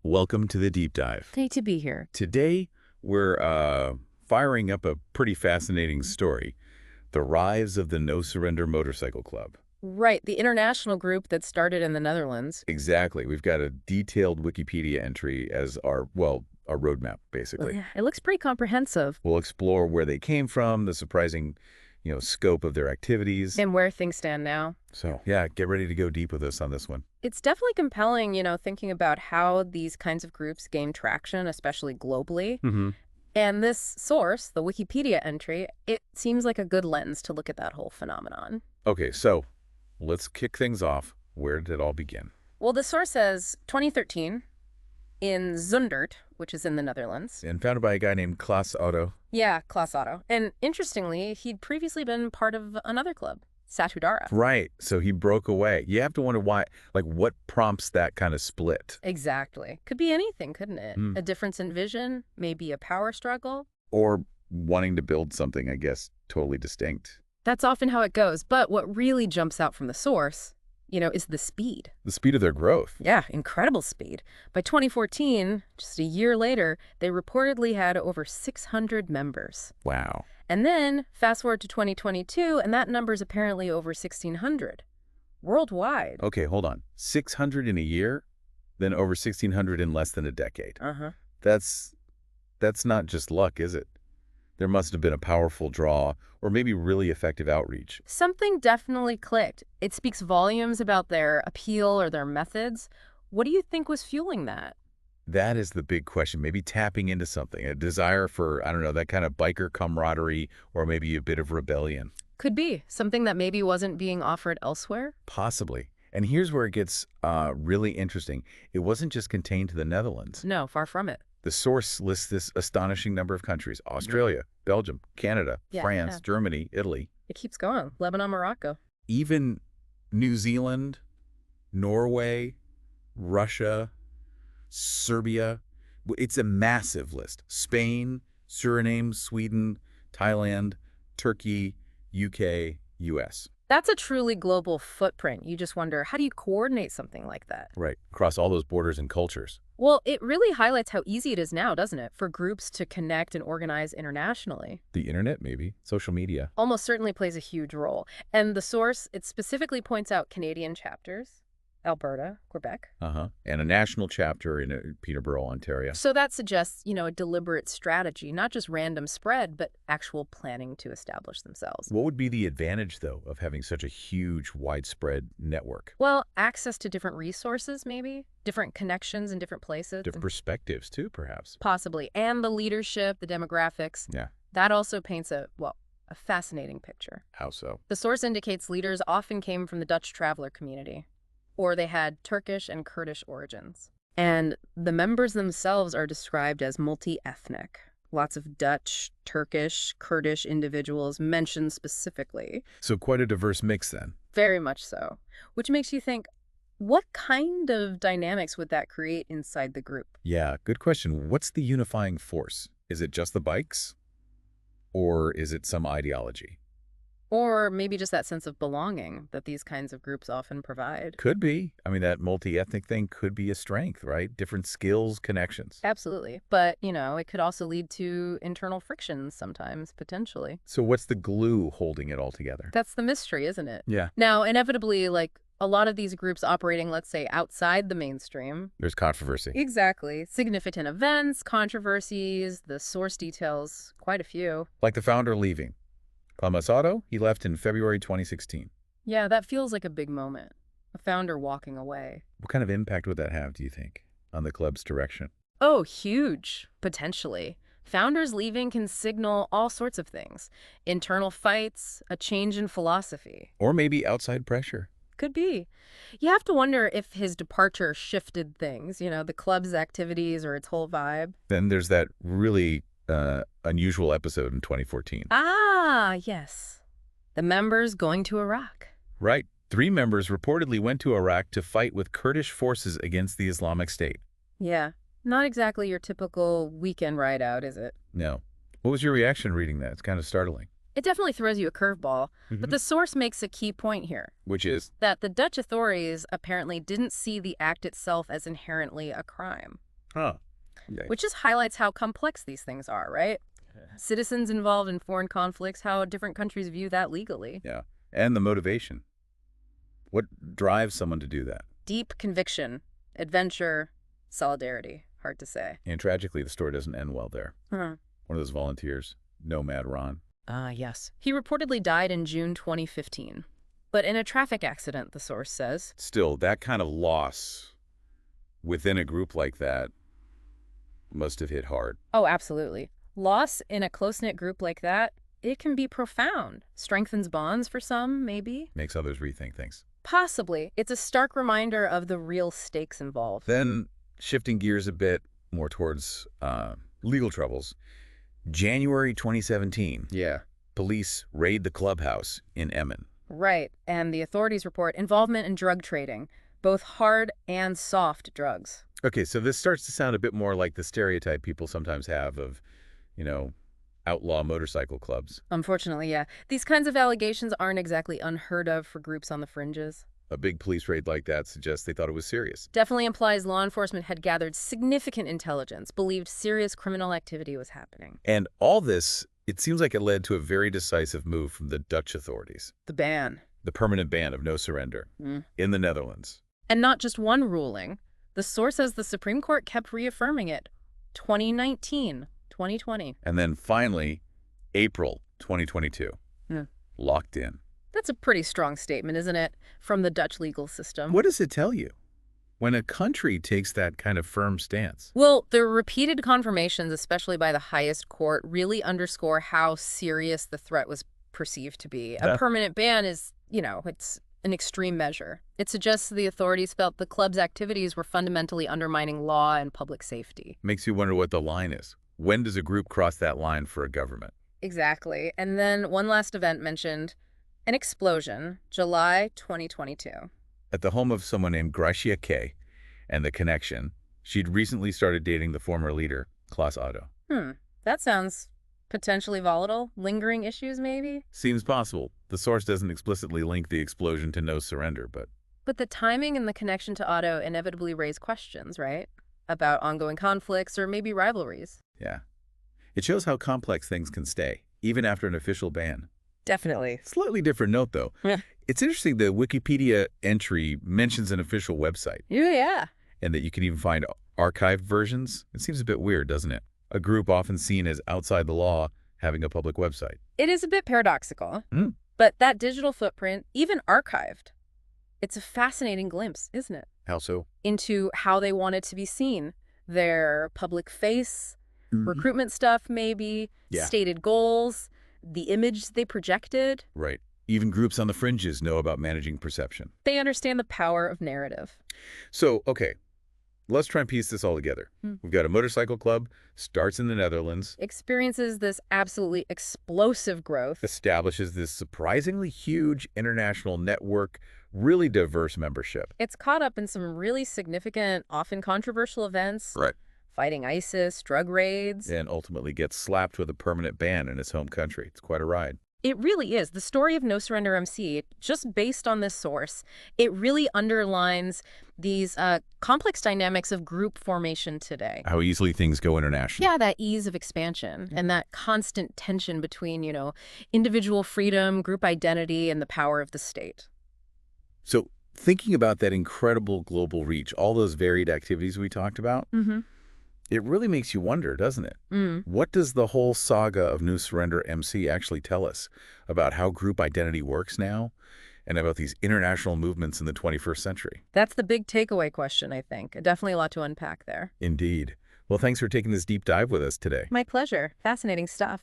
Welcome to the deep dive. Great to be here. Today, we're firing up a pretty fascinating story, the rise of the No Surrender Motorcycle Club. Right, the international group that started in the Netherlands. Exactly. We've got a detailed Wikipedia entry as our roadmap, basically. Yeah, it looks pretty comprehensive. We'll explore where they came from, the surprising, scope of their activities. And where things stand now. So, yeah, get ready to go deep with us on this one. It's definitely compelling, thinking about how these kinds of groups gain traction, especially globally. Mm-hmm. And this source, the Wikipedia entry, it seems like a good lens to look at that whole phenomenon. Okay, so let's kick things off. Where did it all begin? Well, the source says 2013 in Zundert, which is in the Netherlands. And founded by a guy named Klaas Otto. Yeah, Klaas Otto. And interestingly, he'd previously been part of another club, Satudara. Right. So he broke away. You have to wonder why, like what prompts that kind of split? Exactly. Could be anything, couldn't it? A difference in vision, maybe a power struggle. Or wanting to build something, I guess, totally distinct. That's often how it goes. But what really jumps out from the source, is the speed. The speed of their growth. Yeah, incredible speed. By 2014, just a year later, they reportedly had over 600 members. Wow. And then fast forward to 2022, and that number's apparently over 1,600 worldwide. Okay, hold on. 600 in a year, then over 1,600 in less than a decade. Uh-huh. That's not just luck, is it? There must have been a powerful draw or maybe really effective outreach. Something definitely clicked. It speaks volumes about their appeal or their methods. What do you think was fueling that? That is the big question. Maybe tapping into something, a desire for, I don't know, that kind of biker camaraderie or maybe a bit of rebellion. Could be. Something that maybe wasn't being offered elsewhere? Possibly. And here's where it gets really interesting. It wasn't just contained to the Netherlands. No, far from it. The source lists this astonishing number of countries: Australia, Belgium, Canada, France, Germany, Italy. It keeps going. Lebanon, Morocco. Even New Zealand, Norway, Russia, Serbia. It's a massive list. Spain, Suriname, Sweden, Thailand, Turkey, UK, US. That's a truly global footprint. You just wonder, how do you coordinate something like that? Right, across all those borders and cultures. Well, it really highlights how easy it is now, doesn't it, for groups to connect and organize internationally. The internet, maybe. Social media. Almost certainly plays a huge role. And the source, it specifically points out Canadian chapters, Alberta, Quebec. And a national chapter in Peterborough, Ontario. So that suggests, a deliberate strategy, not just random spread, but actual planning to establish themselves. What would be the advantage, though, of having such a huge, widespread network? Well, access to different resources, maybe. Different connections in different places. Different perspectives, too, perhaps. Possibly. And the leadership, the demographics. Yeah. That also paints a fascinating picture. How so? The source indicates leaders often came from the Dutch traveler community, or they had Turkish and Kurdish origins. And the members themselves are described as multi-ethnic. Lots of Dutch, Turkish, Kurdish individuals mentioned specifically. So quite a diverse mix, then. Very much so. Which makes you think, what kind of dynamics would that create inside the group? Yeah, good question. What's the unifying force? Is it just the bikes? Or is it some ideology? Or maybe just that sense of belonging that these kinds of groups often provide. Could be. I mean, that multi-ethnic thing could be a strength, right? Different skills, connections. Absolutely. But, it could also lead to internal frictions sometimes, potentially. So what's the glue holding it all together? That's the mystery, isn't it? Yeah. Now, inevitably, a lot of these groups operating, let's say, outside the mainstream. There's controversy. Exactly. Significant events, controversies, the source details, quite a few. Like the founder leaving. Klaas Otto, he left in February 2016. Yeah, that feels like a big moment. A founder walking away. What kind of impact would that have, do you think, on the club's direction? Oh, huge, potentially. Founders leaving can signal all sorts of things. Internal fights, a change in philosophy. Or maybe outside pressure. Could be. You have to wonder if his departure shifted things, the club's activities or its whole vibe. Then there's that really unusual episode in 2014. Ah, yes. The members going to Iraq. Right. 3 members reportedly went to Iraq to fight with Kurdish forces against the Islamic State. Yeah. Not exactly your typical weekend ride out, is it? No. What was your reaction reading that? It's kind of startling. It definitely throws you a curveball, but the source makes a key point here. Which is? That the Dutch authorities apparently didn't see the act itself as inherently a crime. Huh. Yeah. which just highlights how complex these things are, right? Citizens involved in foreign conflicts, how different countries view that legally. Yeah. And the motivation. What drives someone to do that? Deep conviction, adventure, solidarity. Hard to say. And tragically, the story doesn't end well there. Huh. One of those volunteers, Nomad Ron. Yes. He reportedly died in June 2015. But in a traffic accident, the source says. Still, that kind of loss within a group like that must have hit hard. Oh, absolutely. Loss in a close-knit group like that, it can be profound. Strengthens bonds for some, maybe. Makes others rethink things. Possibly. It's a stark reminder of the real stakes involved. Then, shifting gears a bit more towards legal troubles, January 2017. Yeah. Police raid the clubhouse in Emmen. Right. And the authorities report involvement in drug trading, both hard and soft drugs. Okay, so this starts to sound a bit more like the stereotype people sometimes have of, outlaw motorcycle clubs. Unfortunately, yeah. These kinds of allegations aren't exactly unheard of for groups on the fringes. A big police raid like that suggests they thought it was serious. Definitely implies law enforcement had gathered significant intelligence, believed serious criminal activity was happening. And all this, it seems like it led to a very decisive move from the Dutch authorities. The ban. The permanent ban of no surrender in the Netherlands. And not just one ruling. The source says the Supreme Court kept reaffirming it. 2019, 2020. And then finally, April 2022. Locked in. That's a pretty strong statement, isn't it, from the Dutch legal system? What does it tell you when a country takes that kind of firm stance? Well, the repeated confirmations, especially by the highest court, really underscore how serious the threat was perceived to be. A permanent ban is, it's an extreme measure. It suggests the authorities felt the club's activities were fundamentally undermining law and public safety. Makes you wonder what the line is. When does a group cross that line for a government? Exactly. And then one last event mentioned, an explosion, July 2022. At the home of someone named Gracia K. and the connection, she'd recently started dating the former leader, Klaus Otto. That sounds potentially volatile. Lingering issues, maybe? Seems possible. The source doesn't explicitly link the explosion to no surrender, but... But the timing and the connection to Otto inevitably raise questions, right? About ongoing conflicts or maybe rivalries. Yeah. It shows how complex things can stay, even after an official ban. Definitely. Slightly different note, though. It's interesting the Wikipedia entry mentions an official website. Yeah. And that you can even find archived versions. It seems a bit weird, doesn't it? A group often seen as outside the law having a public website. It is a bit paradoxical. But that digital footprint, even archived, it's a fascinating glimpse, isn't it? How so? Into how they wanted to be seen. Their public face, recruitment stuff maybe, stated goals, the image they projected. Right. Even groups on the fringes know about managing perception. They understand the power of narrative. So, okay, let's try and piece this all together. We've got a motorcycle club, starts in the Netherlands. Experiences this absolutely explosive growth. Establishes this surprisingly huge international network, really diverse membership. It's caught up in some really significant, often controversial events. Right. Fighting ISIS, drug raids. And ultimately gets slapped with a permanent ban in its home country. It's quite a ride. It really is. The story of No Surrender MC, just based on this source, it really underlines these complex dynamics of group formation today. How easily things go international. Yeah, that ease of expansion and that constant tension between, individual freedom, group identity, and the power of the state. So thinking about that incredible global reach, all those varied activities we talked about, it really makes you wonder, doesn't it? What does the whole saga of No Surrender MC actually tell us about how group identity works now and about these international movements in the 21st century? That's the big takeaway question, I think. Definitely a lot to unpack there. Indeed. Well, thanks for taking this deep dive with us today. My pleasure. Fascinating stuff.